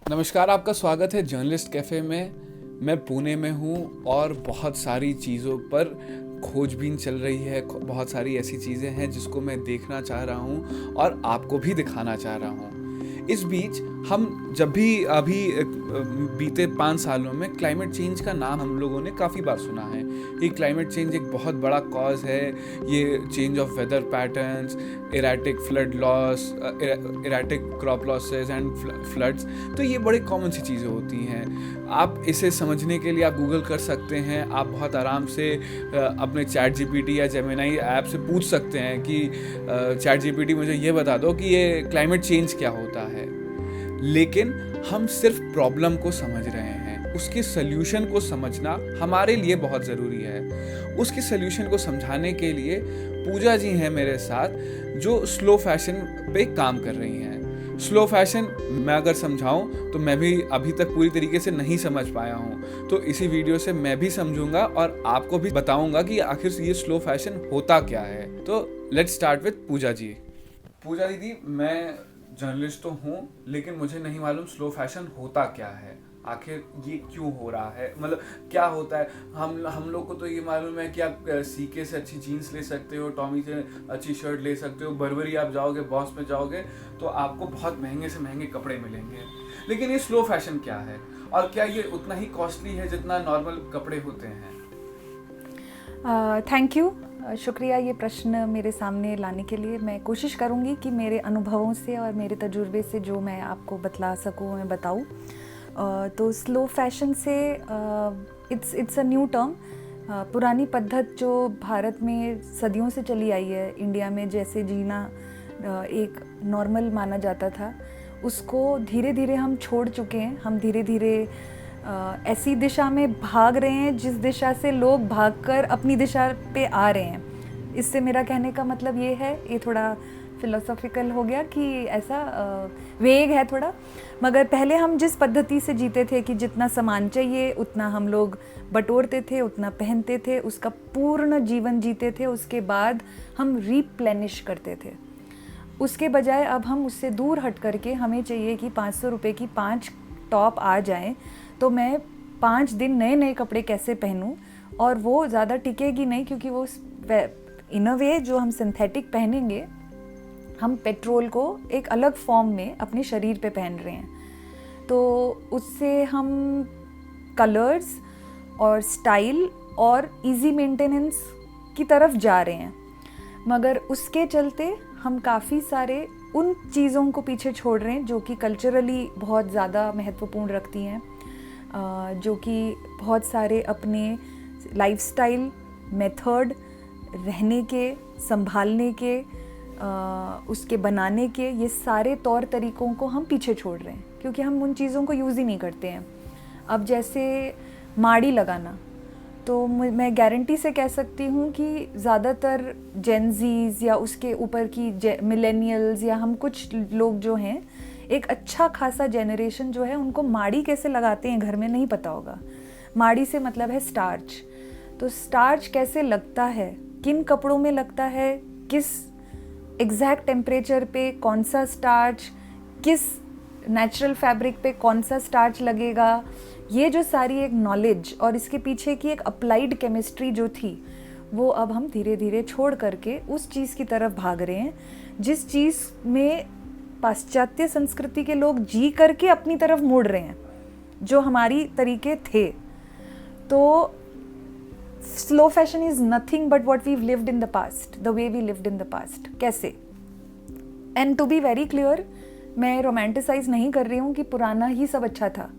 नमस्कार, आपका स्वागत है जर्नलिस्ट कैफ़े में। मैं पुणे में हूँ और बहुत सारी चीज़ों पर खोजबीन चल रही है। बहुत सारी ऐसी चीज़ें हैं जिसको मैं देखना चाह रहा हूँ और आपको भी दिखाना चाह रहा हूँ। इस बीच हम जब भी अभी बीते 5 सालों में क्लाइमेट चेंज का नाम हम लोगों ने काफ़ी बार सुना है। ये क्लाइमेट चेंज एक बहुत बड़ा कॉज है। ये change of weather patterns, erratic flood loss, erratic crop losses and floods, तो ये बड़ी कॉमन सी चीज़ें होती हैं। आप इसे समझने के लिए आप गूगल कर सकते हैं। आप बहुत आराम से अपने चैट जीपीटी या जेमिनी ऐप से पूछ सकते हैं कि चैट जीपीटी मुझे ये बता दो कि ये क्लाइमेट चेंज क्या होता है। लेकिन हम सिर्फ प्रॉब्लम को समझ रहे हैं, उसके सल्यूशन को समझना हमारे लिए बहुत ज़रूरी है। उसके सल्यूशन को समझाने के लिए पूजा जी हैं मेरे साथ, जो स्लो फैशन पे काम कर रही हैं। स्लो फैशन मैं अगर समझाऊं तो मैं भी अभी तक पूरी तरीके से नहीं समझ पाया हूं, तो इसी वीडियो से मैं भी समझूंगा और आपको भी बताऊंगा कि आखिर ये स्लो फैशन होता क्या है। तो लेट्स स्टार्ट विद पूजा जी। पूजा दीदी, मैं जर्नलिस्ट तो हूँ, लेकिन मुझे नहीं मालूम स्लो फैशन होता क्या है। आखिर ये क्यों हो रहा है, मतलब क्या होता है। हम लोग को तो ये मालूम है कि आप सीके से अच्छी जीन्स ले सकते हो, टॉमी से अच्छी शर्ट ले सकते हो, बर्बरी आप जाओगे, बॉस में जाओगे तो आपको बहुत महंगे से महंगे कपड़े मिलेंगे। लेकिन ये स्लो फैशन क्या है और क्या ये उतना ही कॉस्टली है जितना नॉर्मल कपड़े होते हैं? थैंक यू, शुक्रिया ये प्रश्न मेरे सामने लाने के लिए। मैं कोशिश करूँगी कि मेरे अनुभवों से और मेरे तजुर्बे से जो मैं आपको बतला सकूँ मैं बताऊँ। तो स्लो फैशन से इट्स अ न्यू टर्म। पुरानी पद्धत जो भारत में सदियों से चली आई है, इंडिया में जैसे जीना एक नॉर्मल माना जाता था, उसको धीरे धीरे हम छोड़ चुके हैं। हम धीरे धीरे ऐसी दिशा में भाग रहे हैं जिस दिशा से लोग भागकर अपनी दिशा पे आ रहे हैं। इससे मेरा कहने का मतलब ये है, ये थोड़ा फिलोसॉफिकल हो गया कि ऐसा वेग है थोड़ा, मगर पहले हम जिस पद्धति से जीते थे कि जितना सामान चाहिए उतना हम लोग बटोरते थे, उतना पहनते थे, उसका पूर्ण जीवन जीते थे, उसके बाद हम रिप्लेनिश करते थे। उसके बजाय अब हम उससे दूर हट करके हमें चाहिए कि 500 रुपये की 5 टॉप आ जाएं, तो मैं 5 दिन नए नए कपड़े कैसे पहनूं, और वो ज़्यादा टिकेगी नहीं, क्योंकि वो इन अ वे जो हम सिंथेटिक पहनेंगे, हम पेट्रोल को एक अलग फॉर्म में अपने शरीर पे पहन रहे हैं। तो उससे हम कलर्स और स्टाइल और इजी मेंटेनेंस की तरफ जा रहे हैं, मगर उसके चलते हम काफ़ी सारे उन चीज़ों को पीछे छोड़ रहे हैं जो कि कल्चरली बहुत ज़्यादा महत्वपूर्ण रखती हैं, जो कि बहुत सारे अपने लाइफस्टाइल मेथड, रहने के, संभालने के, उसके बनाने के, ये सारे तौर तरीक़ों को हम पीछे छोड़ रहे हैं, क्योंकि हम उन चीज़ों को यूज़ ही नहीं करते हैं। अब जैसे माड़ी लगाना, तो मैं गारंटी से कह सकती हूँ कि ज़्यादातर जेनजीज़ या उसके ऊपर की मिलेनियल्स या हम कुछ लोग जो हैं, एक अच्छा खासा जनरेशन जो है, उनको माड़ी कैसे लगाते हैं घर में नहीं पता होगा। माड़ी से मतलब है स्टार्च। तो स्टार्च कैसे लगता है, किन कपड़ों में लगता है, किस एग्जैक्ट टेम्परेचर पे कौन सा स्टार्च, किस नेचुरल फैब्रिक पे कौन सा स्टार्च लगेगा, ये जो सारी एक नॉलेज और इसके पीछे की एक अप्लाइड केमिस्ट्री जो थी, वो अब हम धीरे धीरे छोड़ करके उस चीज़ की तरफ भाग रहे हैं जिस चीज़ में पाश्चात्य संस्कृति के लोग जी करके अपनी तरफ मुड़ रहे हैं, जो हमारी तरीके थे। तो slow fashion is nothing but what we've lived in the past, the way we lived in the past. कैसे? And to be very clear, मैं रोमांटिसाइज नहीं कर रही हूँ कि पुराना ही सब अच्छा था,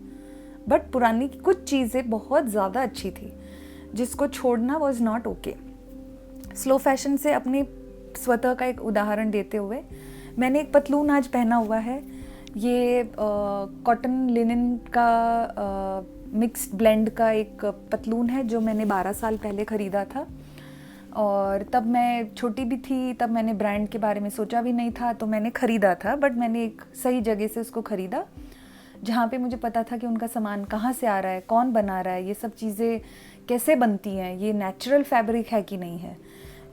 बट पुरानी की कुछ चीज़ें बहुत ज़्यादा अच्छी थी, जिसको छोड़ना was not okay. Slow fashion से अपने स्वतः का एक उदाहरण देते हुए, मैंने एक पतलून आज पहना हुआ है। ये कॉटन लिनन का मिक्स्ड ब्लेंड का एक पतलून है जो मैंने 12 साल पहले ख़रीदा था, और तब मैं छोटी भी थी, तब मैंने ब्रांड के बारे में सोचा भी नहीं था, तो मैंने ख़रीदा था, बट मैंने एक सही जगह से उसको ख़रीदा जहाँ पे मुझे पता था कि उनका सामान कहाँ से आ रहा है, कौन बना रहा है, ये सब चीज़ें कैसे बनती हैं, ये नेचुरल फैब्रिक है कि नहीं है।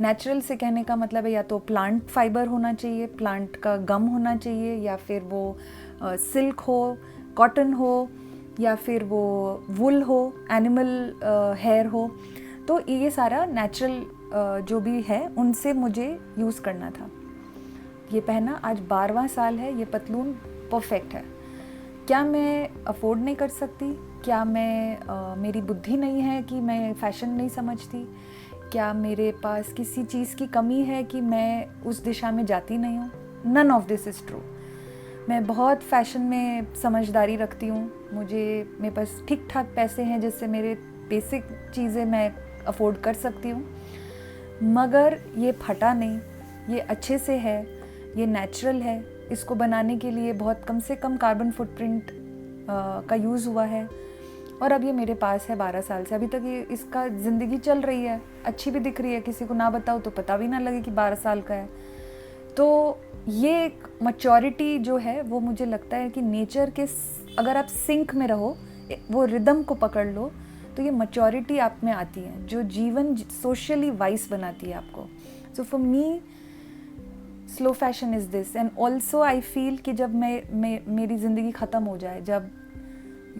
नेचुरल से कहने का मतलब है या तो प्लांट फाइबर होना चाहिए, प्लांट का गम होना चाहिए, या फिर वो सिल्क हो, कॉटन हो या फिर वो वुल हो, एनिमल हेयर हो, तो ये सारा नेचुरल जो भी है उनसे मुझे यूज़ करना था। ये पहना आज 12वां साल है, ये पतलून परफेक्ट है। क्या मैं अफोर्ड नहीं कर सकती? क्या मैं मेरी बुद्धि नहीं है कि मैं फ़ैशन नहीं समझती? क्या मेरे पास किसी चीज़ की कमी है कि मैं उस दिशा में जाती नहीं हूँ? None of this is true. मैं बहुत फ़ैशन में समझदारी रखती हूँ, मेरे पास ठीक ठाक पैसे हैं जिससे मेरे बेसिक चीज़ें मैं अफोर्ड कर सकती हूँ, मगर ये फटा नहीं, ये अच्छे से है, ये नेचुरल है। इसको बनाने के लिए बहुत कम से कम कार्बन फुटप्रिंट का यूज़ हुआ है और अब ये मेरे पास है 12 साल से। अभी तक ये इसका ज़िंदगी चल रही है, अच्छी भी दिख रही है, किसी को ना बताओ तो पता भी ना लगे कि 12 साल का है। तो ये एक मैच्योरिटी जो है वो मुझे लगता है कि नेचर के अगर आप सिंक में रहो, वो रिदम को पकड़ लो, तो ये मैच्योरिटी आप में आती है जो जीवन सोशली वाइस बनाती है आपको। So for me slow fashion is this. And also I feel कि जब मेरी ज़िंदगी ख़त्म हो जाए, जब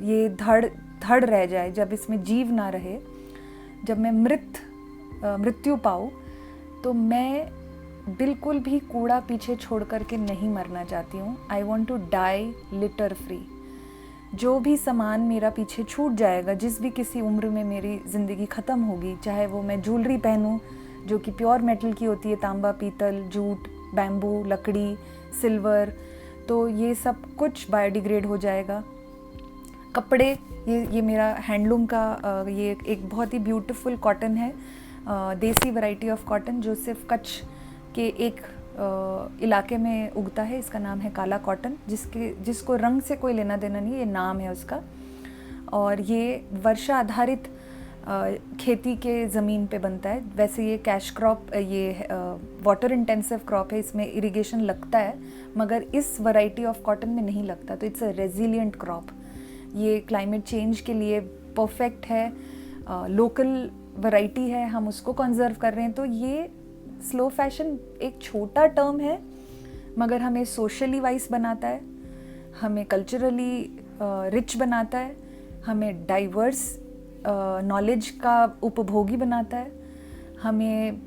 ये धड़ रह जाए, जब इसमें जीव ना रहे, जब मैं मृत्यु पाऊँ, तो मैं बिल्कुल भी कूड़ा पीछे छोड़ करके नहीं मरना चाहती हूँ। I want to die litter free. जो भी सामान मेरा पीछे छूट जाएगा, जिस भी किसी उम्र में मेरी ज़िंदगी ख़त्म होगी, चाहे वो मैं ज्वेलरी पहनूँ जो कि प्योर मेटल की होती है, तांबा, पीतल, जूट, बैम्बू, लकड़ी, सिल्वर, तो ये सब कुछ बायोडिग्रेड हो जाएगा। कपड़े, ये मेरा हैंडलूम का ये एक बहुत ही ब्यूटीफुल कॉटन है, देसी वैरायटी ऑफ कॉटन जो सिर्फ कच्छ के एक इलाके में उगता है। इसका नाम है काला कॉटन, जिसको रंग से कोई लेना देना नहीं, ये नाम है उसका। और ये वर्षा आधारित खेती के ज़मीन पे बनता है। वैसे ये कैश क्रॉप, ये वाटर इंटेंसिव क्रॉप है, इसमें इरिगेशन लगता है, मगर इस वैरायटी ऑफ कॉटन में नहीं लगता, तो इट्स अ रेजिलिएंट क्रॉप। ये क्लाइमेट चेंज के लिए परफेक्ट है, लोकल वैरायटी है, हम उसको कंजर्व कर रहे हैं। तो ये स्लो फैशन एक छोटा टर्म है, मगर हमें सोशली वाइज बनाता है, हमें कल्चरली रिच बनाता है, हमें डाइवर्स नॉलेज का उपभोगी बनाता है, हमें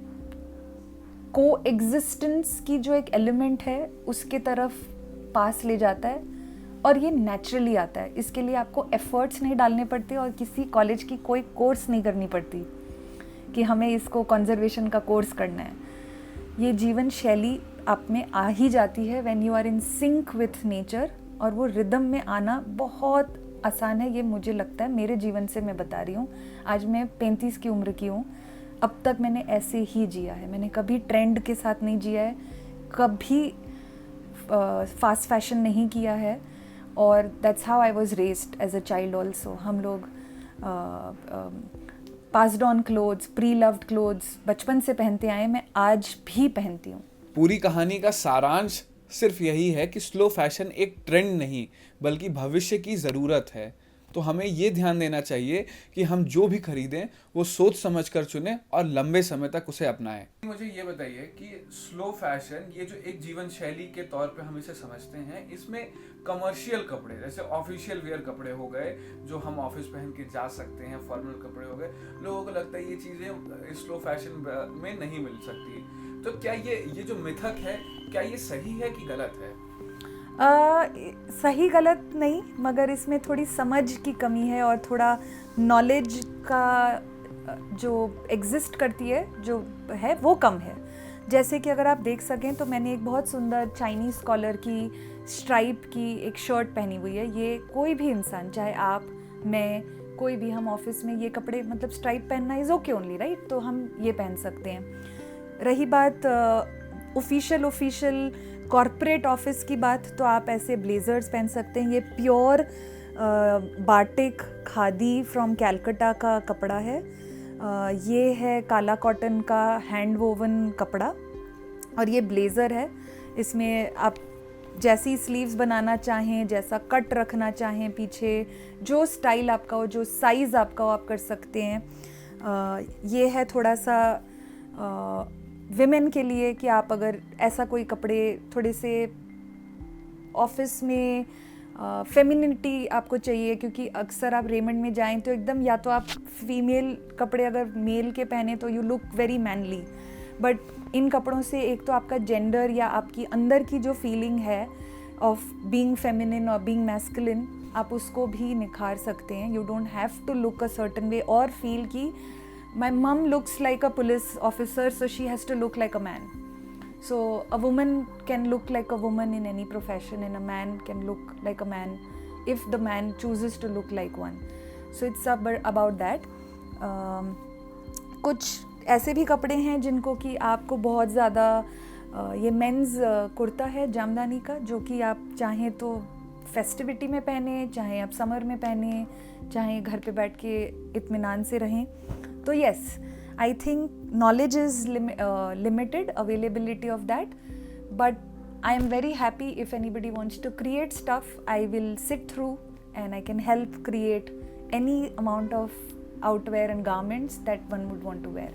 को एग्जिस्टेंस की जो एक एलिमेंट है उसके तरफ पास ले जाता है, और ये नेचुरली आता है। इसके लिए आपको एफर्ट्स नहीं डालने पड़ते और किसी कॉलेज की कोई कोर्स नहीं करनी पड़ती कि हमें इसको कंजर्वेशन का कोर्स करना है। ये जीवन शैली आप में आ ही जाती है when you are in sync with nature, और वो रिदम में आना बहुत आसान है। ये मुझे लगता है, मेरे जीवन से मैं बता रही हूँ। आज मैं 35 की उम्र की हूँ, अब तक मैंने ऐसे ही जिया है। मैंने कभी ट्रेंड के साथ नहीं जिया है, कभी फास्ट फैशन नहीं किया है, और that's how I was raised as a child also. हम लोग passed on clothes, pre loved clothes बचपन से पहनते आए, मैं आज भी पहनती हूँ। पूरी कहानी का सारांश सिर्फ यही है कि स्लो फैशन एक ट्रेंड नहीं बल्कि भविष्य की ज़रूरत है। तो हमें ये ध्यान देना चाहिए कि हम जो भी खरीदें वो सोच समझ कर चुनें और लंबे समय तक उसे अपनाएं। मुझे ये बताइए कि स्लो फैशन, ये जो एक जीवन शैली के तौर पे हम इसे समझते हैं, इसमें कमर्शियल कपड़े जैसे ऑफिशियल वेयर कपड़े हो गए जो हम ऑफिस पहन के जा सकते हैं, फॉर्मल कपड़े हो गए, लोगों को लगता है ये चीज़ें स्लो फैशन में नहीं मिल सकती। तो क्या ये जो मिथक है, क्या ये सही है कि गलत है? सही गलत नहीं, मगर इसमें थोड़ी समझ की कमी है और थोड़ा नॉलेज का जो एग्जिस्ट करती है जो है वो कम है। जैसे कि अगर आप देख सकें तो मैंने एक बहुत सुंदर चाइनीज़ कॉलर की स्ट्राइप की एक शर्ट पहनी हुई है। ये कोई भी इंसान, चाहे आप, मैं, कोई भी, हम ऑफिस में ये कपड़े, मतलब स्ट्राइप पहनना इज़ ओके ओनली, राइट? तो हम ये पहन सकते हैं। रही बात ऑफिशियल कॉर्पोरेट ऑफिस की बात, तो आप ऐसे ब्लेजर्स पहन सकते हैं। ये pure batik khadi from Calcutta का कपड़ा है। ये है काला कॉटन का हैंड वोवन कपड़ा, और ये ब्लेज़र है। इसमें आप जैसी स्लीव्स बनाना चाहें, जैसा कट रखना चाहें पीछे, जो स्टाइल आपका हो, जो साइज़ आपका हो, आप कर सकते हैं। ये है थोड़ा सा विमेन के लिए कि आप अगर ऐसा कोई कपड़े थोड़े से ऑफिस में फेमिनिटी आपको चाहिए, क्योंकि अक्सर आप रेमंड में जाएं तो एकदम, या तो आप फीमेल कपड़े अगर मेल के पहने तो you look very manly, but इन कपड़ों से एक तो आपका जेंडर या आपकी अंदर की जो फीलिंग है ऑफ बीइंग फेमिनिन और बीइंग मैस्कुलिन, आप उसको भी निखार सकते हैं. You don't have to look a certain way और फील कि my mum looks like a police officer so she has to look like a man. So a woman can look like a woman in any profession, and a man can look like a man if the man chooses to look like one. So it's about that. कुछ ऐसे भी कपड़े हैं जिनको कि आपको बहुत ज़्यादा ये मेंस कुर्ता है जामदानी का, जो कि आप चाहें तो फेस्टिविटी में पहने, चाहे आप समर में पहने, चाहे घर पे बैठ के इत्मीनान से रहें. तो yes, I think knowledge is limited, availability of that, but I am very happy if anybody wants to create stuff. I will sit through and I can help create any amount of outwear and garments that one would want to wear.